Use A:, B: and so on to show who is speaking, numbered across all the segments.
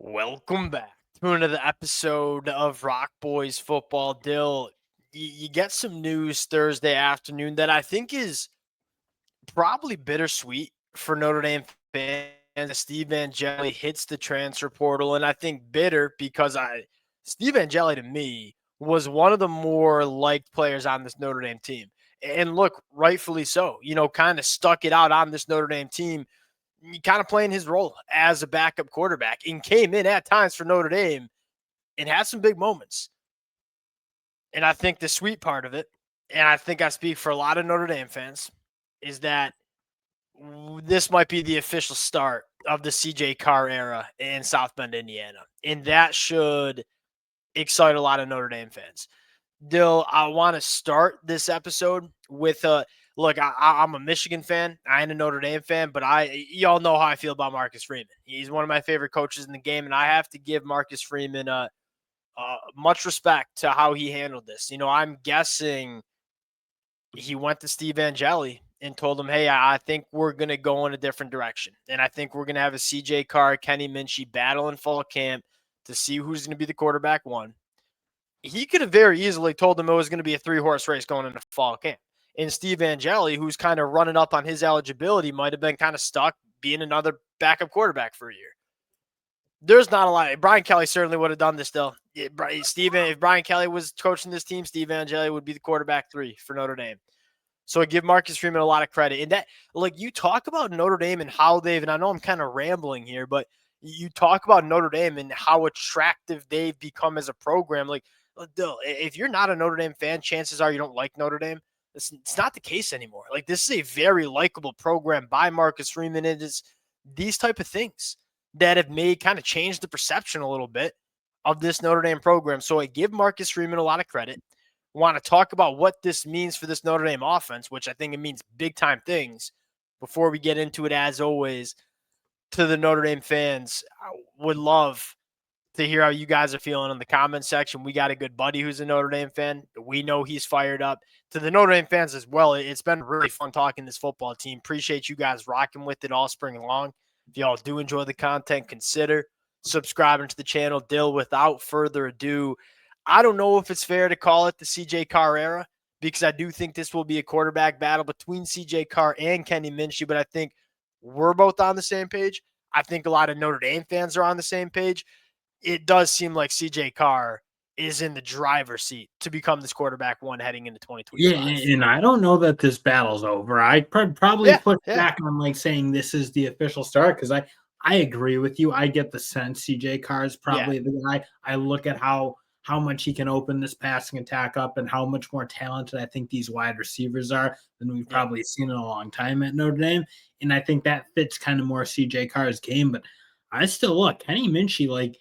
A: Welcome back to another episode of Rock Boys Football. Dill, you get some news Thursday afternoon that I think is probably bittersweet for Notre Dame fans. Steve Angeli hits the transfer portal, and I think bitter because Steve Angeli to me was one of the more liked players on this Notre Dame team. And look, rightfully so, kind of stuck it out on this Notre Dame team, kind of playing his role as a backup quarterback and came in at times for Notre Dame and had some big moments. And I think the sweet part of it, and I think I speak for a lot of Notre Dame fans, is that this might be the official start of the CJ Carr era in South Bend, Indiana. And that should excite a lot of Notre Dame fans. Dill, I want to start this episode with look, I'm a Michigan fan. I ain't a Notre Dame fan, but y'all know how I feel about Marcus Freeman. He's one of my favorite coaches in the game, and I have to give Marcus Freeman much respect to how he handled this. I'm guessing he went to Steve Angeli and told him, hey, I think we're going to go in a different direction. And I think we're going to have a CJ Carr, Kenny Minchey battle in fall camp to see who's going to be the quarterback one. He could have very easily told him it was going to be a 3-horse race going into fall camp. And Steve Angeli, who's kind of running up on his eligibility, might have been kind of stuck being another backup quarterback for a year. There's not a lot. Brian Kelly certainly would have done this still. If Brian Kelly was coaching this team, Steve Angeli would be the quarterback 3 for Notre Dame. So I give Marcus Freeman a lot of credit. And that, like, you talk about Notre Dame and how and I know I'm kind of rambling here, but you talk about Notre Dame and how attractive they've become as a program. Like, if you're not a Notre Dame fan, chances are you don't like Notre Dame. It's not the case anymore. Like, this is a very likable program by Marcus Freeman. It is these type of things that have made kind of changed the perception a little bit of this Notre Dame program. So I give Marcus Freeman a lot of credit. Want to talk about what this means for this Notre Dame offense, which I think it means big time things. Before we get into it, as always, to the Notre Dame fans, I would love to hear how you guys are feeling in the comment section. We got a good buddy who's a Notre Dame fan. We know he's fired up. To the Notre Dame fans as well, it's been really fun talking this football team. Appreciate you guys rocking with it all spring long. If y'all do enjoy the content, consider subscribing to the channel. Dill, without further ado, I don't know if it's fair to call it the CJ Carr era, because I do think this will be a quarterback battle between CJ Carr and Kenny Minchey, but I think we're both on the same page. I think a lot of Notre Dame fans are on the same page. It does seem like CJ Carr is in the driver's seat to become this quarterback 1 heading into 2025.
B: Yeah, and I don't know that this battle's over. I probably put back on like saying this is the official start because I agree with you. I get the sense CJ Carr is probably the guy. I look at how much he can open this passing attack up and how much more talented I think these wide receivers are than we've probably seen in a long time at Notre Dame. And I think that fits kind of more CJ Carr's game. But I still look, Kenny Minchey, like,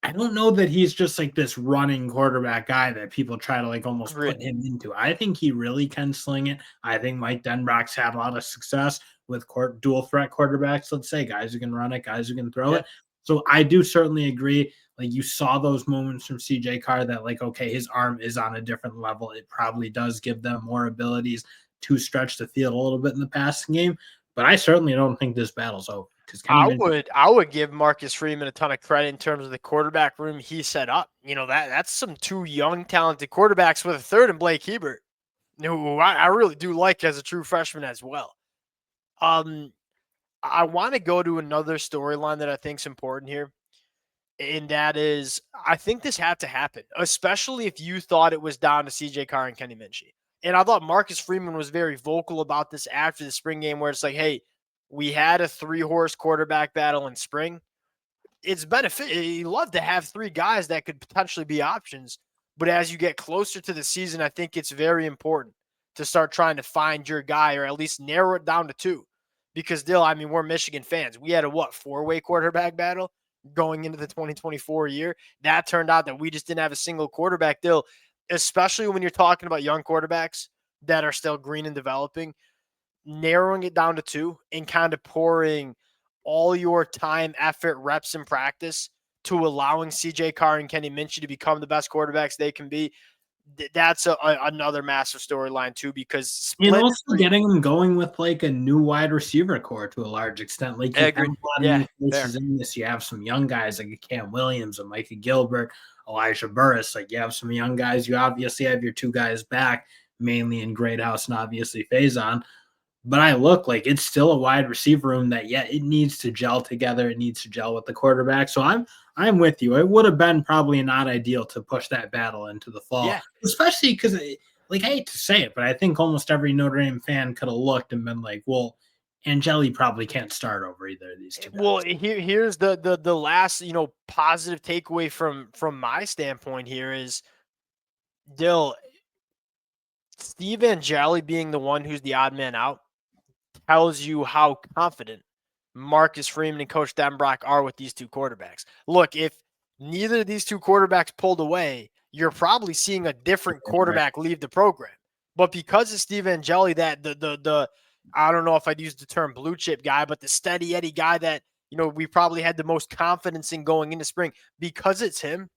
B: I don't know that he's just like this running quarterback guy that people try to like almost put him into. I think he really can sling it. I think Mike Denbrock's had a lot of success with dual threat quarterbacks. Let's say guys who can run it, guys who can throw it. So I do certainly agree. Like, you saw those moments from CJ Carr that, like, okay, his arm is on a different level. It probably does give them more abilities to stretch the field a little bit in the passing game. But I certainly don't think this battle's over.
A: I would give Marcus Freeman a ton of credit in terms of the quarterback room he set up. That's some 2 young, talented quarterbacks with a third in Blake Hebert, who I really do like as a true freshman as well. I want to go to another storyline that I think is important here, and that is I think this had to happen, especially if you thought it was down to CJ Carr and Kenny Minchey. And I thought Marcus Freeman was very vocal about this after the spring game, where it's like, hey, we had a 3-horse quarterback battle in spring. It's benefit. You love to have 3 guys that could potentially be options. But as you get closer to the season, I think it's very important to start trying to find your guy, or at least narrow it down to 2. Because, Dill, I mean, we're Michigan fans. We had a 4-way quarterback battle going into the 2024 year. That turned out that we just didn't have a single quarterback, Dill, especially when you're talking about young quarterbacks that are still green and developing. Narrowing it down to 2 and kind of pouring all your time, effort, reps, and practice to allowing CJ Carr and Kenny Minchey to become the best quarterbacks they can be. that's another massive storyline too, because
B: And
A: split
B: also getting them going with like a new wide receiver core to a large extent. Like
A: I
B: you have
A: agree.
B: a lot of
A: Yeah,
B: new faces
A: fair.
B: in this. You have some young guys like Cam Williams and Micah Gilbert, Elijah Burris. Like you have some young guys. You obviously have your two guys back, mainly in Greathouse and obviously Faison. But I look like it's still a wide receiver room that, yeah, it needs to gel together. It needs to gel with the quarterback. So I'm with you. It would have been probably not ideal to push that battle into the fall,
A: Yeah.
B: especially because, like, I hate to say it, but I think almost every Notre Dame fan could have looked and been like, well, Angeli probably can't start over either of these two
A: Well,
B: guys.
A: here's the last, positive takeaway from my standpoint here is Dill, Steve Angeli being the one who's the odd man out tells you how confident Marcus Freeman and Coach Denbrock are with these two quarterbacks. Look, if neither of these two quarterbacks pulled away, you're probably seeing a different
B: Right.
A: quarterback leave the program. But because of Steve Angeli, that the I don't know if I'd use the term blue chip guy, but the steady Eddie guy that we probably had the most confidence in going into spring, because it's him,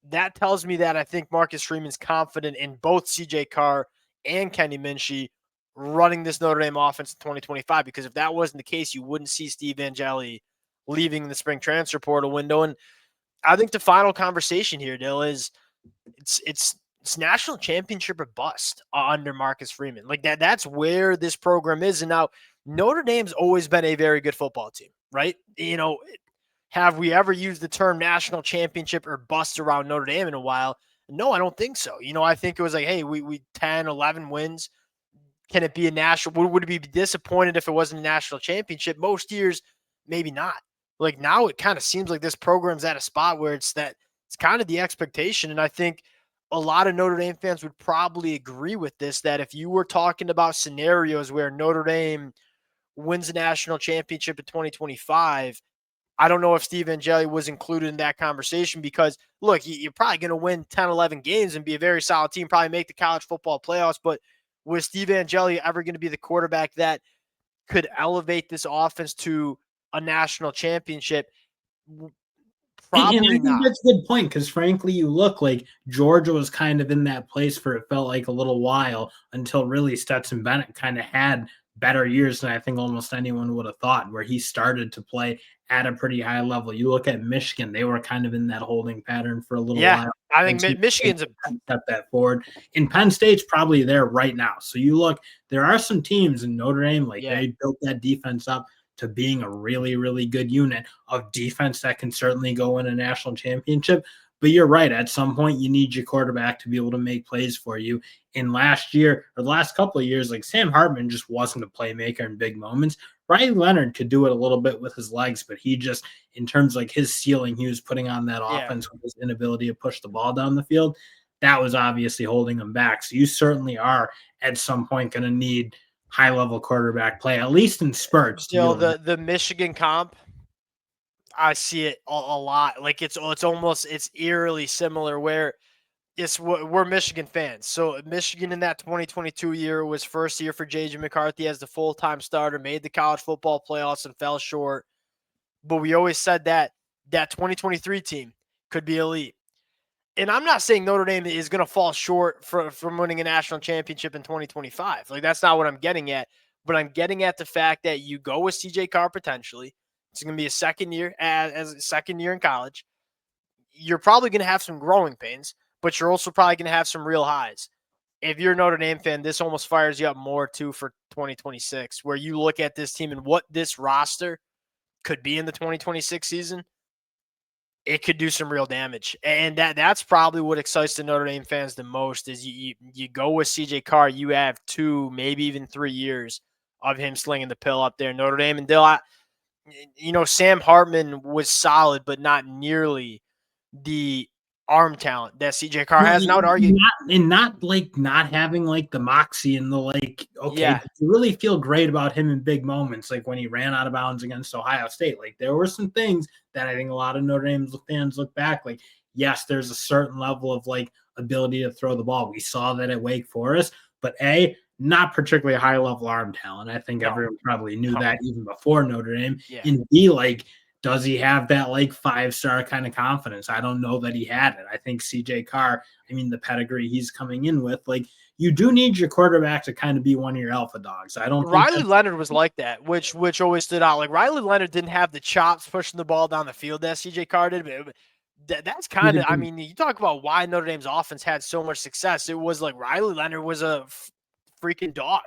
A: that tells me that I think Marcus Freeman's confident in both CJ Carr and Kenny Minchey running this Notre Dame offense in 2025. Because if that wasn't the case, you wouldn't see Steve Angeli leaving the spring transfer portal window. And I think the final conversation here, Dill, is it's national championship or bust under Marcus Freeman. Like that's where this program is. And now Notre Dame's always been a very good football team, right? Have we ever used the term national championship or bust around Notre Dame in a while? No, I don't think so. I think it was like, hey, we 10, 11 wins. Can it be a national? Would it be disappointed if it wasn't a national championship? Most years, maybe not. Like now, it kind of seems like this program's at a spot where it's kind of the expectation. And I think a lot of Notre Dame fans would probably agree with this, that if you were talking about scenarios where Notre Dame wins a national championship in 2025, I don't know if Steve Angeli was included in that conversation because, look, you're probably going to win 10, 11 games and be a very solid team, probably make the college football playoffs. But was Steve Angeli ever going to be the quarterback that could elevate this offense to a national championship?
B: And I
A: Probably
B: think
A: not.
B: that's a good point because, frankly, you look like Georgia was kind of in that place for it felt like a little while until really Stetson Bennett kind of had better years than I think almost anyone would have thought, where he started to play at a pretty high level. You look at Michigan, they were kind of in that holding pattern for a little
A: Yeah,
B: while.
A: I
B: And
A: think Michigan's a
B: step that forward. And Penn State's probably there right now. So you look, there are some teams in Notre Dame, like
A: yeah.
B: they built that defense up to being a really, really good unit of defense that can certainly go in a national championship. But you're right. At some point, you need your quarterback to be able to make plays for you. In last year or the last couple of years, like Sam Hartman just wasn't a playmaker in big moments. Riley Leonard could do it a little bit with his legs, but he just, in terms of like his ceiling, he was putting on that
A: Yeah.
B: offense with his inability to push the ball down the field. That was obviously holding him back. So you certainly are at some point going to need high level quarterback play, at least in spurts, to be
A: Still,
B: able to.
A: the Michigan comp, I see it a lot. Like it's almost it's eerily similar where we're Michigan fans. So Michigan in that 2022 year was first year for J.J. McCarthy as the full-time starter, made the college football playoffs and fell short. But we always said that 2023 team could be elite. And I'm not saying Notre Dame is going to fall short from winning a national championship in 2025. Like that's not what I'm getting at. But I'm getting at the fact that you go with CJ Carr potentially. It's going to be a second year as a second year in college. You're probably going to have some growing pains, but you're also probably going to have some real highs. If you're a Notre Dame fan, this almost fires you up more too for 2026, where you look at this team and what this roster could be in the 2026 season. It could do some real damage, and that's probably what excites the Notre Dame fans the most. Is you go with CJ Carr, you have 2, maybe even 3 years of him slinging the pill up there. Notre Dame and Dill, Sam Hartman was solid, but not nearly the arm talent that CJ Carr
B: No,
A: has. And I would argue,
B: not like not having like the moxie and the like. Okay,
A: yeah,
B: but you really feel great about him in big moments, like when he ran out of bounds against Ohio State. Like there were some things that I think a lot of Notre Dame fans look back like. Yes, there's a certain level of like ability to throw the ball. We saw that at Wake Forest, but not particularly high level arm talent. I think
A: no,
B: everyone probably knew
A: no,
B: that even before Notre Dame.
A: yeah,
B: And B, like does he have that like 5-star kind of confidence? I don't know that he had it. I think CJ Carr, I mean, the pedigree he's coming in with, like, you do need your quarterback to kind of be one of your alpha dogs. I don't think
A: Riley Leonard was like that, which always stood out. Like Riley Leonard didn't have the chops pushing the ball down the field that CJ Carr did, but that's kind of, I mean, you talk about why Notre Dame's offense had so much success. It was like Riley Leonard was a freaking dog.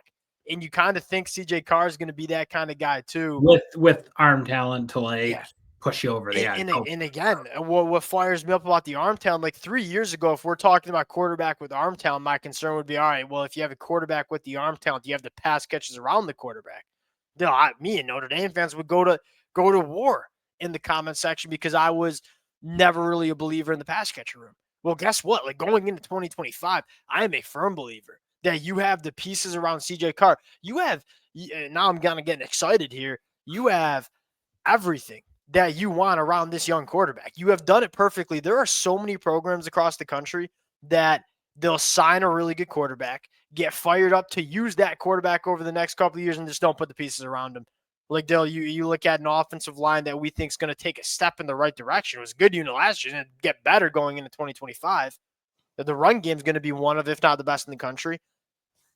A: And you kind of think CJ Carr is going to be that kind of guy too.
B: With arm talent to like push you over the edge.
A: And again, what fires me up about the arm talent, like 3 years ago, if we're talking about quarterback with arm talent, my concern would be, all right, well, if you have a quarterback with the arm talent, you have the pass catches around the quarterback. Me and Notre Dame fans would go to war in the comment section because I was never really a believer in the pass catcher room. Well, guess what? Like going into 2025, I am a firm believer that you have the pieces around CJ Carr. You have, now I'm kind of getting excited here. You have everything that you want around this young quarterback. You have done it perfectly. There are so many programs across the country that they'll sign a really good quarterback, get fired up to use that quarterback over the next couple of years, and just don't put the pieces around him. Like Dale, you look at an offensive line that we think is going to take a step in the right direction. It was a good unit last year and get better going into 2025. The run game is going to be one of, if not the best in the country.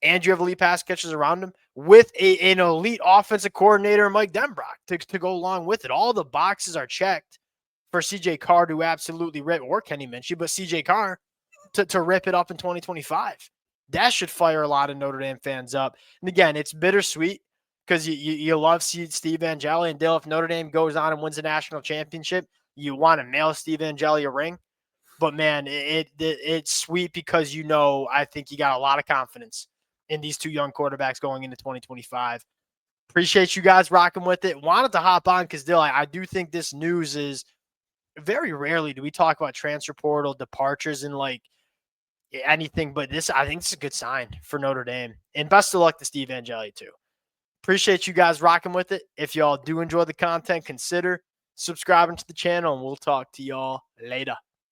A: And you have elite pass catchers around him with an elite offensive coordinator, Mike Denbrock, to go along with it. All the boxes are checked for CJ Carr to absolutely rip, or Kenny Minchey, but CJ Carr to rip it up in 2025. That should fire a lot of Notre Dame fans up. And again, it's bittersweet because you love Steve Angeli. And Dale, if Notre Dame goes on and wins a national championship, you want to mail Steve Angeli a ring. But man, it's sweet because I think you got a lot of confidence in these two young quarterbacks going into 2025. Appreciate you guys rocking with it. Wanted to hop on because, Dill, I do think this news is very rarely do we talk about transfer portal departures and like anything, but I think this is a good sign for Notre Dame. And best of luck to Steve Angeli too. Appreciate you guys rocking with it. If y'all do enjoy the content, consider subscribing to the channel and we'll talk to y'all later.